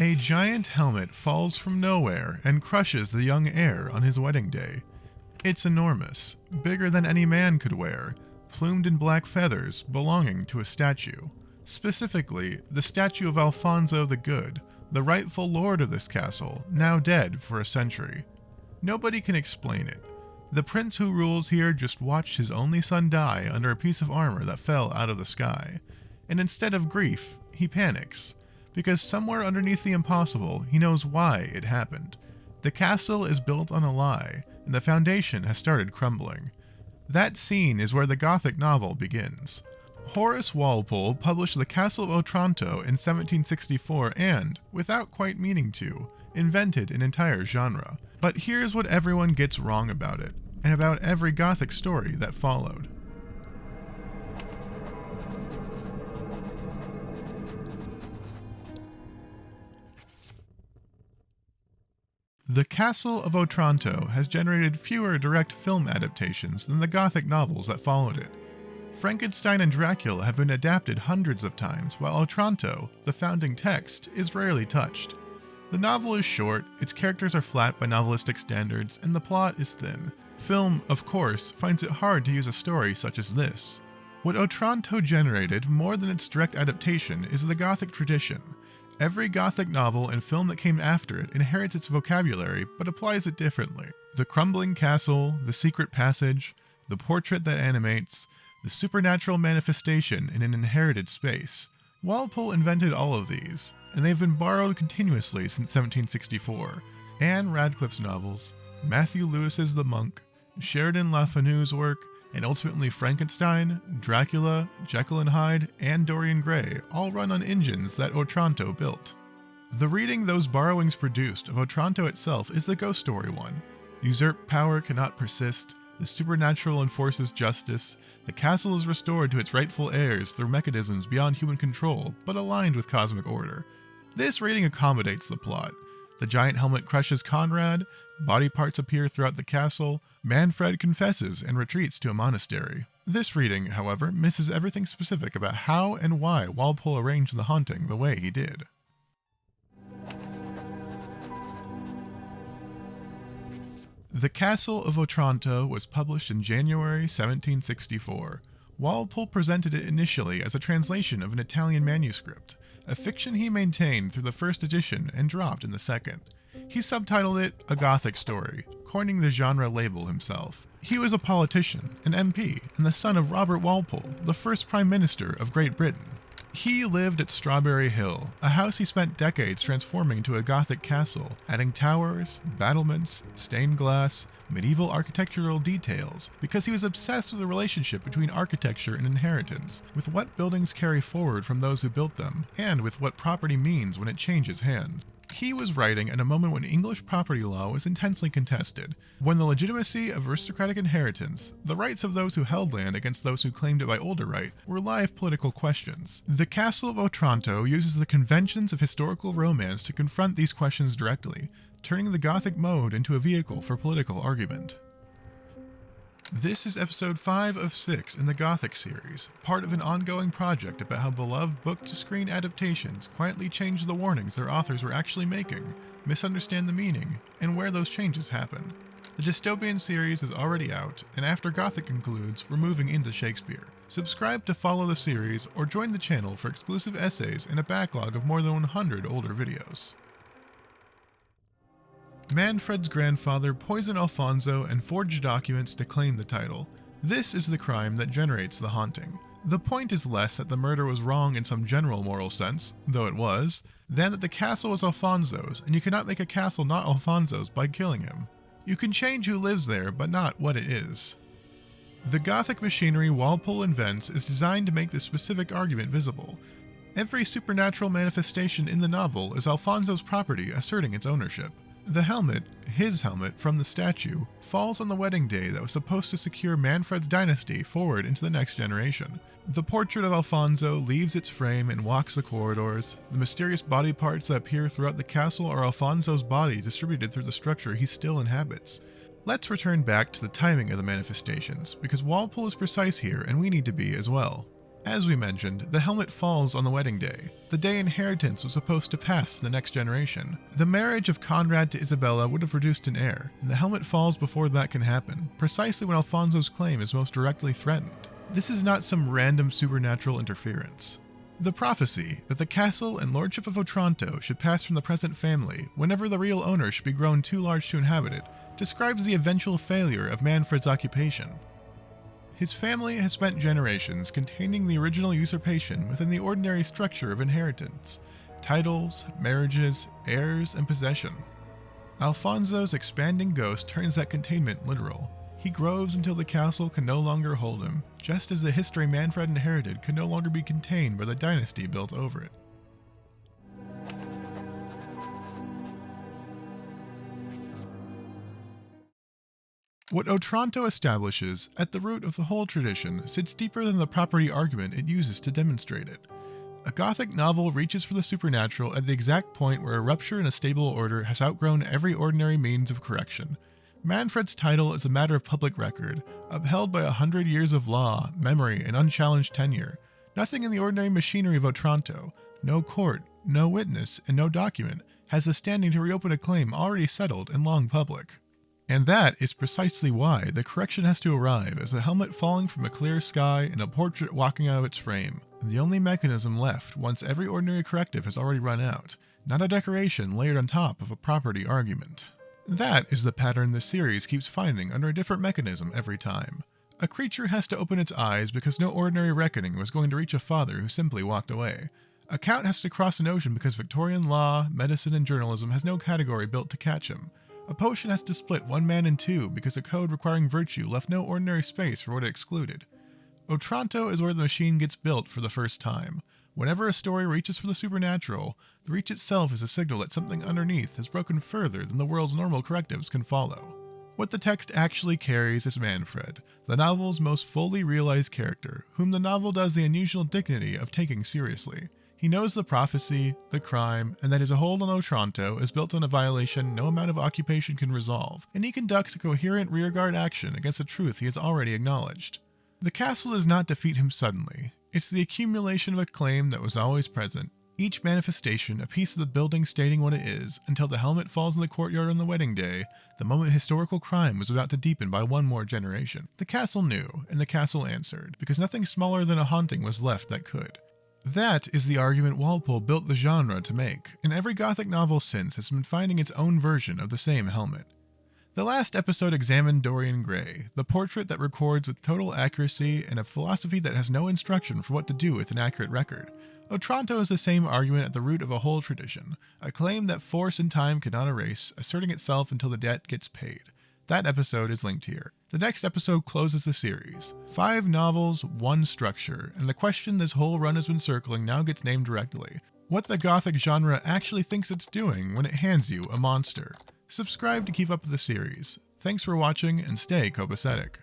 A giant helmet falls from nowhere and crushes the young heir on his wedding day. It's enormous, bigger than any man could wear, plumed in black feathers belonging to a statue. Specifically, the statue of Alfonso the Good, the rightful lord of this castle, now dead for a century. Nobody can explain it. The prince who rules here just watched his only son die under a piece of armor that fell out of the sky. And instead of grief, he panics. Because somewhere underneath the impossible, he knows why it happened. The castle is built on a lie, and the foundation has started crumbling. That scene is where the Gothic novel begins. Horace Walpole published the Castle of Otranto in 1764 and, without quite meaning to, invented an entire genre. But here's what everyone gets wrong about it, and about every Gothic story that followed. The Castle of Otranto has generated fewer direct film adaptations than the Gothic novels that followed it. Frankenstein and Dracula have been adapted hundreds of times, while Otranto, the founding text, is rarely touched. The novel is short, its characters are flat by novelistic standards, and the plot is thin. Film, of course, finds it hard to use a story such as this. What Otranto generated more than its direct adaptation is the Gothic tradition. Every Gothic novel and film that came after it inherits its vocabulary, but applies it differently. The crumbling castle, the secret passage, the portrait that animates, the supernatural manifestation in an inherited space. Walpole invented all of these, and they've been borrowed continuously since 1764. Anne Radcliffe's novels, Matthew Lewis's The Monk, Sheridan Le Fanu's work, and ultimately Frankenstein, Dracula, Jekyll and Hyde, and Dorian Gray all run on engines that Otranto built. The reading those borrowings produced of Otranto itself is the ghost story one. Usurped power cannot persist, the supernatural enforces justice, the castle is restored to its rightful heirs through mechanisms beyond human control, but aligned with cosmic order. This reading accommodates the plot. The giant helmet crushes Conrad, body parts appear throughout the castle, Manfred confesses and retreats to a monastery. This reading, however, misses everything specific about how and why Walpole arranged the haunting the way he did. The Castle of Otranto was published in January 1764. Walpole presented it initially as a translation of an Italian manuscript, a fiction he maintained through the first edition and dropped in the second. He subtitled it A Gothic Story, coining the genre label himself. He was a politician, an MP, and the son of Robert Walpole, the first Prime Minister of Great Britain. He lived at Strawberry Hill, a house he spent decades transforming into a Gothic castle, adding towers, battlements, stained glass, medieval architectural details, because he was obsessed with the relationship between architecture and inheritance, with what buildings carry forward from those who built them, and with what property means when it changes hands. He was writing at a moment when English property law was intensely contested, when the legitimacy of aristocratic inheritance, the rights of those who held land against those who claimed it by older right, were live political questions. The Castle of Otranto uses the conventions of historical romance to confront these questions directly, turning the Gothic mode into a vehicle for political argument. This is episode 5 of 6 in the Gothic series, part of an ongoing project about how beloved book-to-screen adaptations quietly change the warnings their authors were actually making, misunderstand the meaning, and where those changes happen. The dystopian series is already out, and after Gothic concludes, we're moving into Shakespeare. Subscribe to follow the series, or join the channel for exclusive essays and a backlog of more than 100 older videos. Manfred's grandfather poisoned Alfonso and forged documents to claim the title. This is the crime that generates the haunting. The point is less that the murder was wrong in some general moral sense, though it was, than that the castle was Alfonso's, and you cannot make a castle not Alfonso's by killing him. You can change who lives there, but not what it is. The Gothic machinery Walpole invents is designed to make this specific argument visible. Every supernatural manifestation in the novel is Alfonso's property asserting its ownership. The helmet, his helmet from the statue, falls on the wedding day that was supposed to secure Manfred's dynasty forward into the next generation. The portrait of Alfonso leaves its frame and walks the corridors. The mysterious body parts that appear throughout the castle are Alfonso's body distributed through the structure he still inhabits. Let's return back to the timing of the manifestations, because Walpole is precise here and we need to be as well. As we mentioned, the helmet falls on the wedding day, the day inheritance was supposed to pass to the next generation. The marriage of Conrad to Isabella would have produced an heir, and the helmet falls before that can happen, precisely when Alfonso's claim is most directly threatened. This is not some random supernatural interference. The prophecy that the castle and lordship of Otranto should pass from the present family whenever the real owner should be grown too large to inhabit it describes the eventual failure of Manfred's occupation. His family has spent generations containing the original usurpation within the ordinary structure of inheritance, titles, marriages, heirs, and possession. Alfonso's expanding ghost turns that containment literal. He grows until the castle can no longer hold him, just as the history Manfred inherited could no longer be contained by the dynasty built over it. What Otranto establishes at the root of the whole tradition sits deeper than the property argument it uses to demonstrate it. A Gothic novel reaches for the supernatural at the exact point where a rupture in a stable order has outgrown every ordinary means of correction. Manfred's title is a matter of public record, upheld by 100 years of law, memory, and unchallenged tenure. Nothing in the ordinary machinery of Otranto, no court, no witness, and no document, has the standing to reopen a claim already settled and long public. And that is precisely why the correction has to arrive as a helmet falling from a clear sky and a portrait walking out of its frame, the only mechanism left once every ordinary corrective has already run out, not a decoration layered on top of a property argument. That is the pattern the series keeps finding under a different mechanism every time. A creature has to open its eyes because no ordinary reckoning was going to reach a father who simply walked away. A count has to cross an ocean because Victorian law, medicine, and journalism has no category built to catch him. A potion has to split one man in two because a code requiring virtue left no ordinary space for what it excluded. Otranto is where the machine gets built for the first time. Whenever a story reaches for the supernatural, the reach itself is a signal that something underneath has broken further than the world's normal correctives can follow. What the text actually carries is Manfred, the novel's most fully realized character, whom the novel does the unusual dignity of taking seriously. He knows the prophecy, the crime, and that his hold on Otranto is built on a violation no amount of occupation can resolve, and he conducts a coherent rearguard action against the truth he has already acknowledged. The castle does not defeat him suddenly. It's the accumulation of a claim that was always present, each manifestation a piece of the building stating what it is, until the helmet falls in the courtyard on the wedding day, the moment historical crime was about to deepen by one more generation. The castle knew, and the castle answered, because nothing smaller than a haunting was left that could. That is the argument Walpole built the genre to make, and every Gothic novel since has been finding its own version of the same helmet. The last episode examined Dorian Gray, the portrait that records with total accuracy and a philosophy that has no instruction for what to do with an accurate record. Otranto is the same argument at the root of a whole tradition, a claim that force and time cannot erase, asserting itself until the debt gets paid. That episode is linked here. The next episode closes the series. 5 novels, 1 structure, and the question this whole run has been circling now gets named directly. What the Gothic genre actually thinks it's doing when it hands you a monster. Subscribe to keep up with the series. Thanks for watching and stay copacetic.